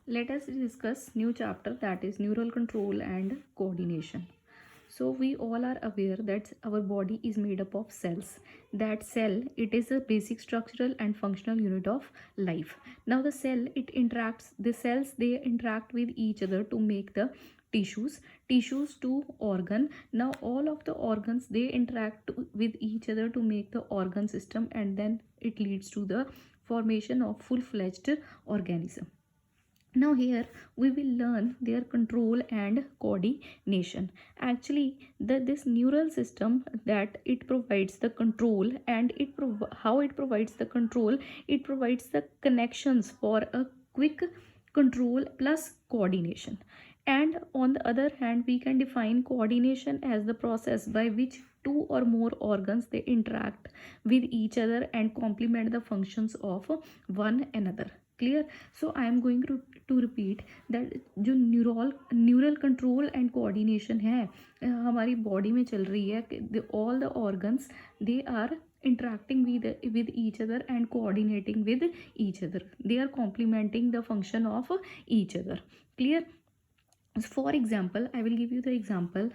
Let us discuss new chapter, that is neural control and coordination. So we all are aware that our body is made up of cells. That cell, it is a basic structural and functional unit of life. Now the cells, they interact with each other to make the tissues to organ. Now all of the organs, they interact with each other to make the organ system, and then it leads to the formation of full-fledged organism. Now here we will learn their control and coordination. Actually, this neural system, that it provides the control, and how it provides the control, it provides the connections for a quick control plus coordination. And on the other hand, we can define coordination as the process by which two or more organs, they interact with each other and complement the functions of one another. Clear? So I am going to repeat that जो neural control and coordination है हमारी body में चल रही है. All the organs, they are interacting with each other and coordinating with each other. They are complementing the function of each other. Clear? For example, I will give you the example.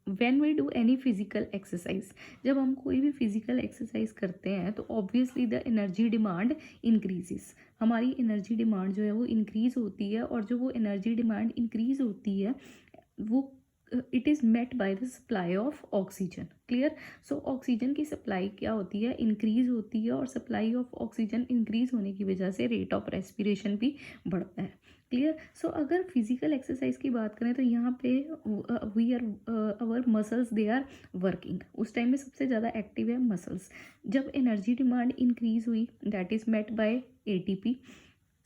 When we do any physical exercise, जब हम कोई भी physical exercise करते हैं तो obviously the energy demand increases. हमारी energy demand जो है वो इंक्रीज होती है, और जो वो एनर्जी डिमांड इंक्रीज होती है वो it is met by the supply of oxygen. Clear? So oxygen की सप्लाई क्या होती है, इंक्रीज होती है, और सप्लाई ऑफ ऑक्सीजन इंक्रीज होने की वजह से रेट ऑफ रेस्पिरेशन भी बढ़ता है. क्लियर? सो अगर फिजिकल एक्सरसाइज की बात करें तो यहाँ पे we are our muscles, they are working. उस टाइम में सबसे ज़्यादा एक्टिव है मसल्स. जब एनर्जी डिमांड इंक्रीज हुई, that is met by ATP,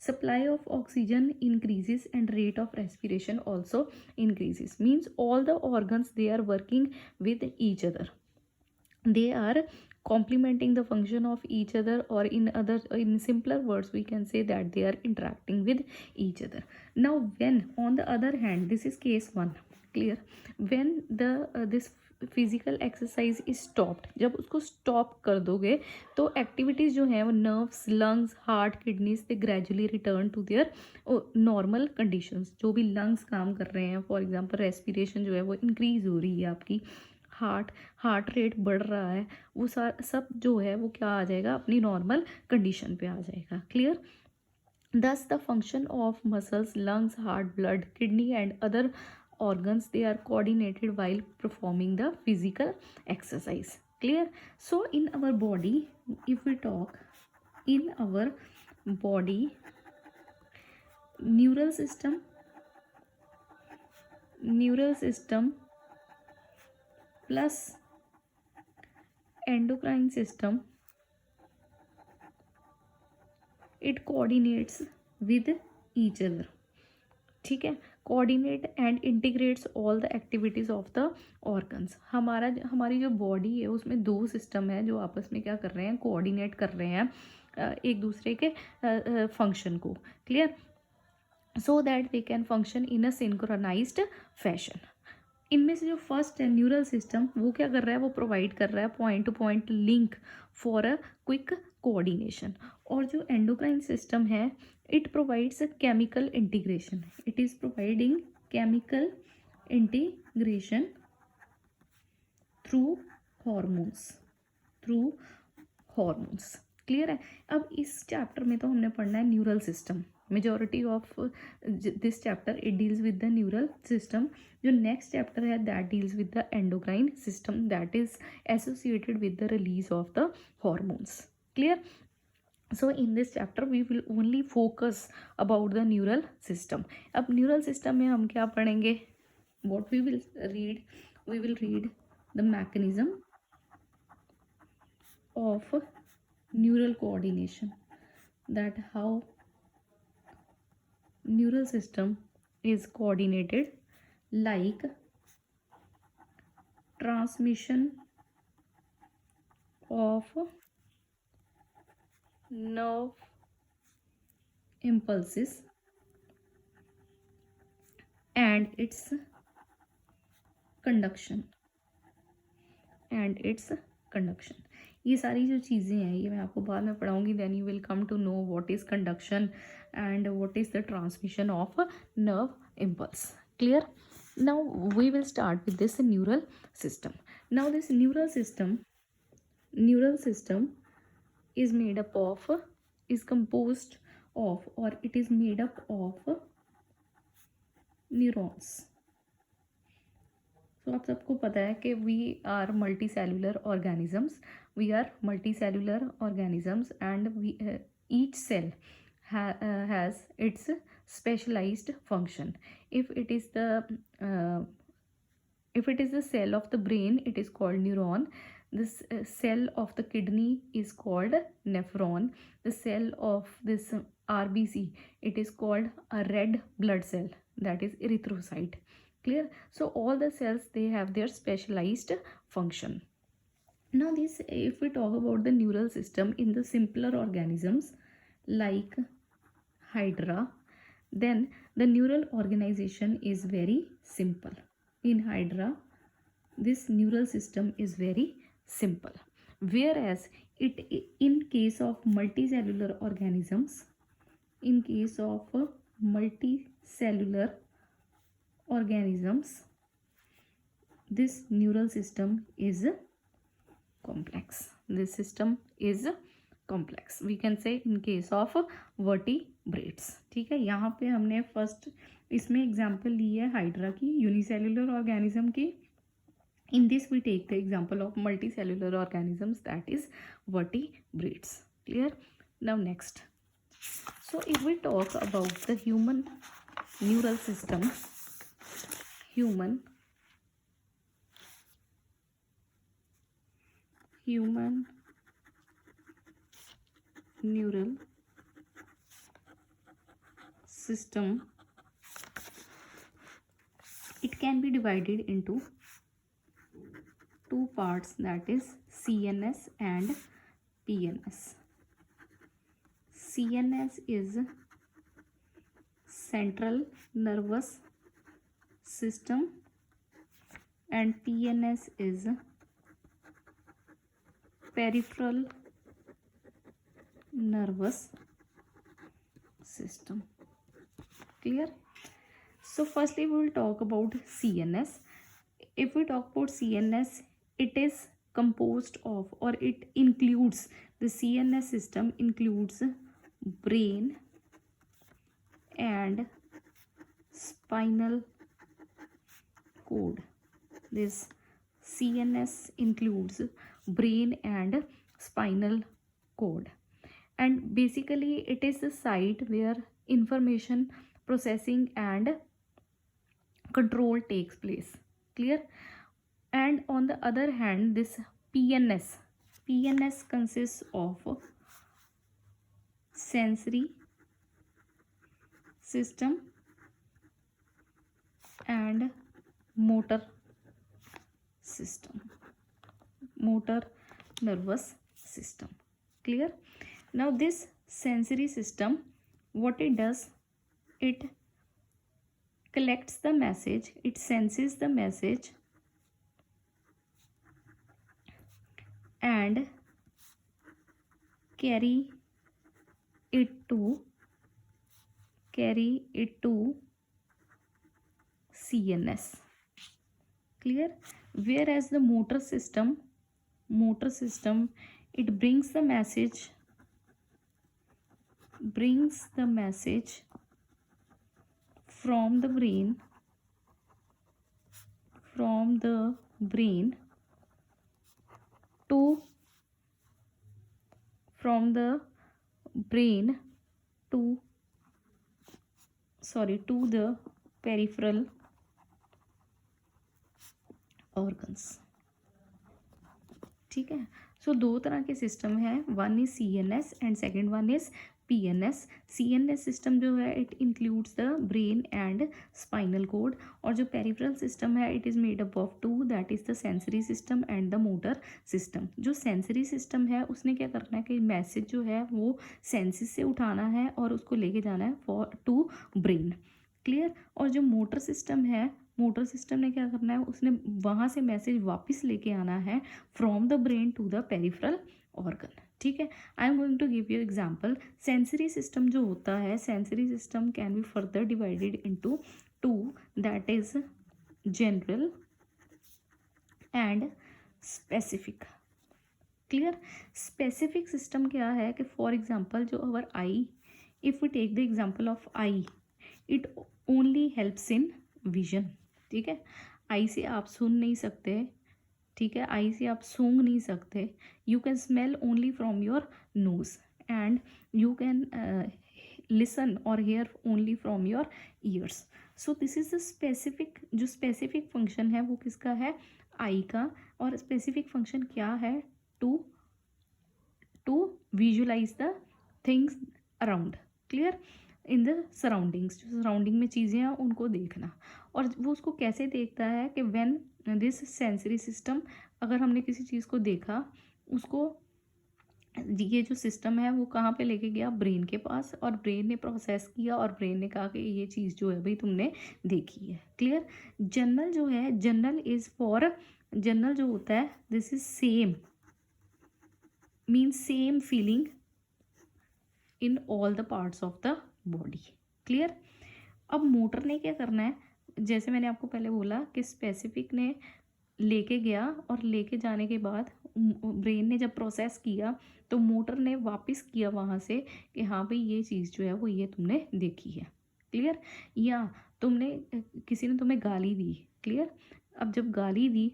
supply of oxygen increases and rate of respiration also increases. Means all the organs, they are working with each other. They are complementing the function of each other, or in simpler words we can say that they are interacting with each other. Now when on the other hand, this is case 1. Clear? When this physical exercise is stopped, जब उसको stop कर दोगे तो activities जो हैं वो nerves, lungs, heart, kidneys, they gradually return to their normal conditions. जो भी लंग्स काम कर रहे हैं, फॉर एग्जांपल रेस्पिरेशन जो है वो इंक्रीज हो रही है आपकी, हार्ट रेट बढ़ रहा है, वो सब जो है वो क्या आ जाएगा, अपनी नॉर्मल कंडीशन पे आ जाएगा. Clear? Thus the function of muscles, lungs, heart, blood, kidney and other organs, they are coordinated while performing the physical exercise. Clear? So in our body, if we talk, in our body, neural system plus endocrine system, it coordinates with each other. ठीक है? Coordinate and integrates all the activities of the organs. हमारी जो body है उसमें दो system है जो आपस में क्या कर रहे हैं, कोऑर्डिनेट कर रहे हैं एक दूसरे के फंक्शन को. Clear? So that they can function in a synchronized fashion. इनमें से जो फर्स्ट है न्यूरल सिस्टम, वो क्या कर रहा है, वो प्रोवाइड कर रहा है point two point link for a quick coordination. और जो एंडोक्राइन सिस्टम है, it provides a chemical integration. It is providing chemical integration through hormones. Clear है? अब इस चैप्टर में तो हमने पढ़ना है neural system. Majority of this chapter it deals with the neural system. जो नेक्स्ट चैप्टर है that deals with the endocrine system, that is associated with the release of the hormones. Clear? So in this chapter we will only focus about the neural system. अब neural system में हम क्या पढ़ेंगे? What we will read? We will read the mechanism of neural coordination, that how neural system is coordinated, like transmission of nerve impulses and its conduction and its conduction. ये सारी जो चीज़ें हैं ये मैं आपको बाद में पढ़ाऊँगी, then you will come to know what is conduction and what is the transmission of nerve impulse. Clear? Now we will start with this neural system. Now this neural system is made up of, is composed of, or it is made up of neurons. So आप सबको पता है कि we are multicellular organisms. We are multicellular organisms and we each cell has its specialized function. If it is the cell of the brain, it is called neuron. This cell of the kidney is called nephron. The cell of this RBC, it is called a red blood cell, that is erythrocyte. Clear? So all the cells, they have their specialized function. Now this, if we talk about the neural system in the simpler organisms like hydra, then the neural organization is very simple. In hydra, this neural system is very simple, whereas in case of multicellular organisms, this neural system is complex. This system is complex. We can say in case of vertebrates. ठीक है, यहाँ पे हमने first इसमें example ली है hydra की, unicellular organism की. In this we take the example of multicellular organisms, that is vertebrates. Clear? Now next. So if we talk about the human neural system, human neural system, it can be divided into two parts, that is CNS and PNS. CNS is central nervous system and PNS is peripheral nervous system. Clear? So firstly we will talk about CNS. If we talk about CNS, it is composed of, or it includes, the CNS system includes brain and spinal cord. This CNS includes brain and spinal cord, and basically it is the site where information processing and control takes place. Clear? And on the other hand, this PNS consists of sensory system and motor nervous system. Clear? Now this sensory system, what it does, it collects the message, it senses the message and carry it to CNS. Clear? Whereas the motor system, it brings the message from the brain to the peripheral organs. ठीक है. सो दो तरह के system है, one is CNS and second one is PNS. CNS system जो है it includes the brain and spinal cord, और जो पेरिफेरल सिस्टम है it is made up of two, that is the sensory system and the motor system. जो sensory system है उसने क्या करना है कि मैसेज जो है वो सेंसिस से उठाना है और उसको लेके जाना है टू ब्रेन. क्लियर? और जो मोटर सिस्टम है, मोटर सिस्टम ने क्या करना है, उसने वहाँ से मैसेज वापस लेके आना है from the brain to the peripheral organ, ठीक है। I am going to give you example. Sensory system जो होता है, sensory system can be further divided into two, that is general and specific. Clear. Specific system क्या है कि for example जो our eye, if we take the example of eye, it only helps in vision, ठीक है। आई से आप सुन नहीं सकते, ठीक है, आई से आप सूंघ नहीं सकते, you can smell only from your nose and you can listen और hear only from your ears. So this is the specific, जो स्पेसिफिक फंक्शन है वो किसका है, आई का। और स्पेसिफिक फंक्शन क्या है, to visualize the things around, clear, in the surroundings, जो सराउंडिंग में चीज़ें हैं उनको देखना। और वो उसको कैसे देखता है कि व्हेन दिस सेंसरी सिस्टम, अगर हमने किसी चीज़ को देखा, उसको ये जो सिस्टम है वो कहाँ पे लेके गया, ब्रेन के पास, और ब्रेन ने प्रोसेस किया और ब्रेन ने कहा कि ये चीज़ जो है भाई तुमने देखी है, क्लियर। जनरल जो है, जनरल इज़ फॉर, जनरल जो होता है, this is same, means same feeling in all the parts of the body, clear. अब मोटर ने क्या करना है, जैसे मैंने आपको पहले बोला कि स्पेसिफिक ने लेके गया और लेके जाने के बाद ब्रेन ने जब प्रोसेस किया तो मोटर ने वापस किया वहाँ से कि हाँ भाई ये चीज़ जो है वो ये तुमने देखी है, क्लियर। या तुमने, किसी ने तुम्हें गाली दी, क्लियर। अब जब गाली दी,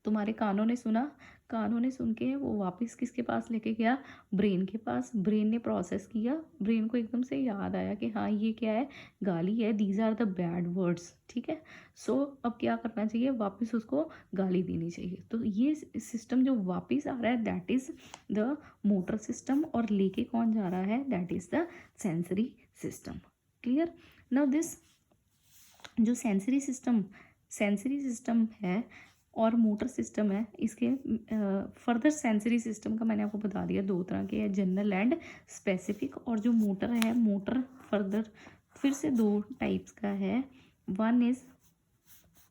तुम्हारे कानों ने सुना, कानों ने सुन के वो वापस किसके पास लेके गया, ब्रेन के पास, ब्रेन ने प्रोसेस किया, ब्रेन को एकदम से याद आया कि हाँ ये क्या है, गाली है, these are the bad words, ठीक है। सो अब क्या करना चाहिए, वापस उसको गाली देनी चाहिए। तो ये सिस्टम जो वापस आ रहा है that is the motor system, और लेके कौन जा रहा है, that is the sensory system, clear. Now this जो सेंसरी सिस्टम है और मोटर सिस्टम है, इसके फर्दर सेंसरी सिस्टम का मैंने आपको बता दिया, दो तरह के हैं, जनरल एंड स्पेसिफिक। और जो मोटर है, मोटर फर्दर फिर से दो टाइप्स का है, one is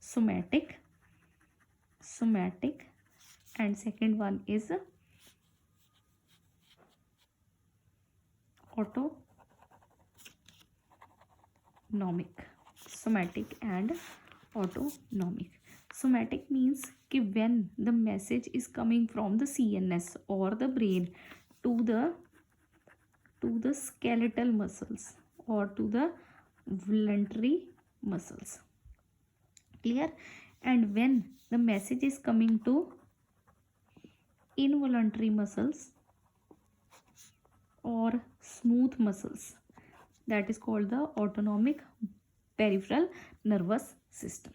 somatic and second one is autonomic. Somatic and autonomic. Somatic means कि when the message is coming from the CNS or the brain to the skeletal muscles or to the voluntary muscles, clear. And when the message is coming to involuntary muscles or smooth muscles, that is called the autonomic peripheral nervous system,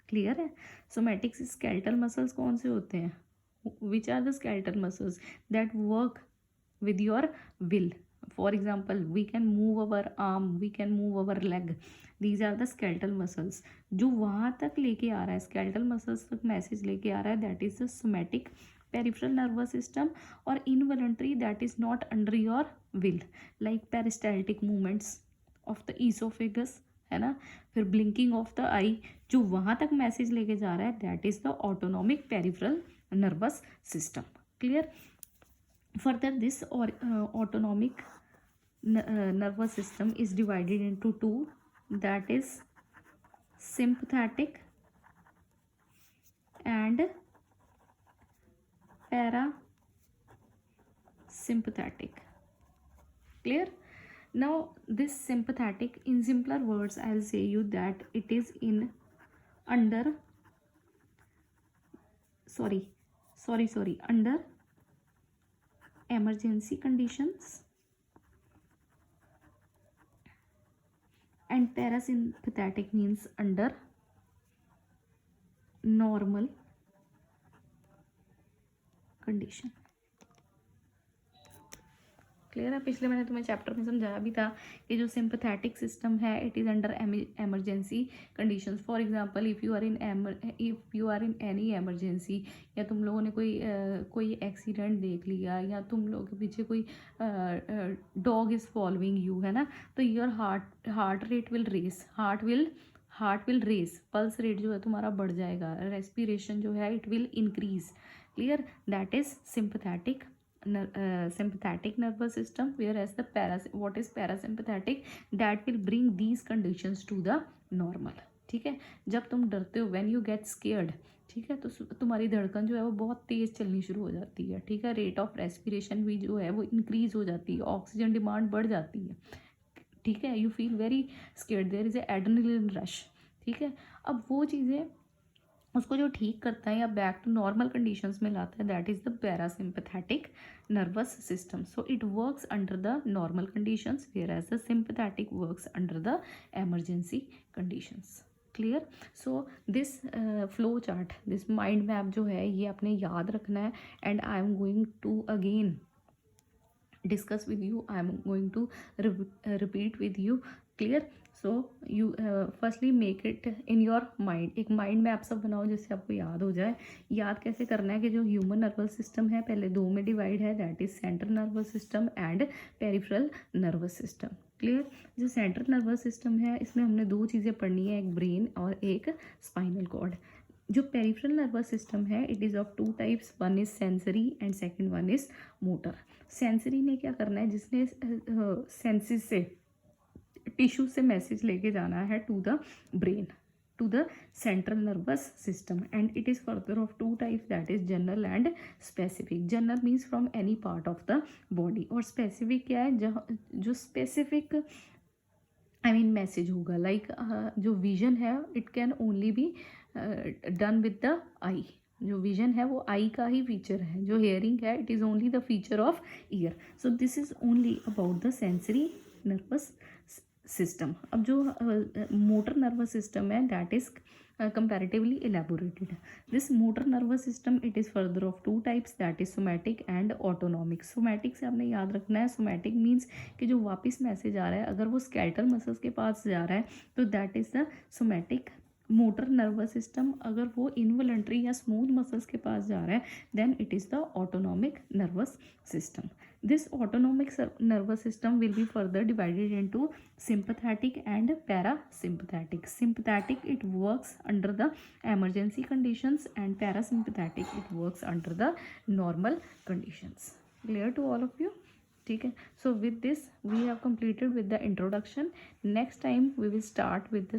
clear है। Somatic skeletal muscles कौन से होते हैं, which are the skeletal muscles that work with your will, for example we can move our arm, we can move our leg, these are the skeletal muscles. जो वहाँ तक लेके आ रहा है, स्केलेटल मसल्स तक मैसेज लेके आ रहा है, that is the somatic peripheral nervous system. और involuntary that is not under your will, like peristaltic movements of the oesophagus, है ना, फिर ब्लिंकिंग ऑफ द आई, जो वहाँ तक मैसेज लेके जा रहा है, that is the autonomic peripheral nervous system, clear. Further this और autonomic nervous system is divided into two, that is sympathetic and parasympathetic, clear. Now this sympathetic, in simpler words I'll say you that it is in under under emergency conditions, and parasympathetic means under normal condition, clear है। पिछले मैंने तुम्हें chapter में समझाया भी था कि जो सिंपैथेटिक सिस्टम है it is under emergency conditions. For example if you are in any emergency, या तुम लोगों ने कोई एक्सीडेंट देख लिया, या तुम लोगों के पीछे कोई डॉग इज़ फॉलोइंग यू, है ना, तो your heart rate will race, heart will race, pulse rate जो है तुम्हारा बढ़ जाएगा, रेस्पिरेशन जो है it will increase, clear, that is sympathetic sympathetic nervous system, whereas the what is parasympathetic, that will bring these conditions to the normal. ठीक है, जब तुम डरते हो, when you get scared, ठीक है, तो तुम्हारी धड़कन जो है वो बहुत तेज़ चलनी शुरू हो जाती है, ठीक है, रेट ऑफ रेस्पिरेशन भी जो है वो इंक्रीज हो जाती है, ऑक्सीजन डिमांड बढ़ जाती है, ठीक है, you feel very scared, there is a adrenaline rush, ठीक है। अब वो चीज़ें उसको जो ठीक करता है या बैक टू नॉर्मल कंडीशंस में लाता है, that is the parasympathetic nervous system. So it works under the normal conditions, whereas the sympathetic works under the emergency conditions. Clear? So this flow chart, this mind map जो है ये आपने याद रखना है, and I am going to again discuss with you, I am going to repeat with you. Clear? So you firstly make it in your mind, एक mind map सब बनाओ जिससे आपको याद हो जाए. याद कैसे करना है कि जो ह्यूमन नर्वस सिस्टम है पहले दो में डिवाइड है, that is central nervous system and peripheral nervous system. Clear? जो सेंट्रल नर्वस सिस्टम है इसमें हमने दो चीज़ें पढ़नी है, एक ब्रेन और एक स्पाइनल कॉर्ड. जो पेरिफेरल नर्वस सिस्टम है it is of two types, one is sensory and second one is motor. Sensory ने क्या करना है, जिसने सेंसिस से टिश्यू से मैसेज लेके जाना है to the brain, to the central nervous system, and it is further of two types, that is general and specific. General means from any part of the body, और specific क्या है, जो specific I mean message होगा, like जो vision है it can only be done with the eye. जो vision है वो आई का ही फीचर है, जो हेयरिंग है it is only the feature of year. So this is only about the sensory nervous system. अब जो मोटर नर्वस सिस्टम है that is comparatively elaborated. This motor nervous system it is further of two types, that is somatic and autonomic. somatic से आपने याद रखना है, somatic means कि जो वापस मैसेज आ रहा है अगर वो skeletal muscles के पास जा रहा है तो that is the somatic. Motor nervous system अगर वो इनवॉलंटरी या स्मूथ मसल्स के पास जा रहा है then it is the autonomic nervous system. This autonomic nervous system will be further divided into sympathetic and parasympathetic. Sympathetic it works under the emergency conditions and parasympathetic it works under the normal conditions. Clear to all of you? ठीक है. So with this we have completed with the introduction. Next time we will start with the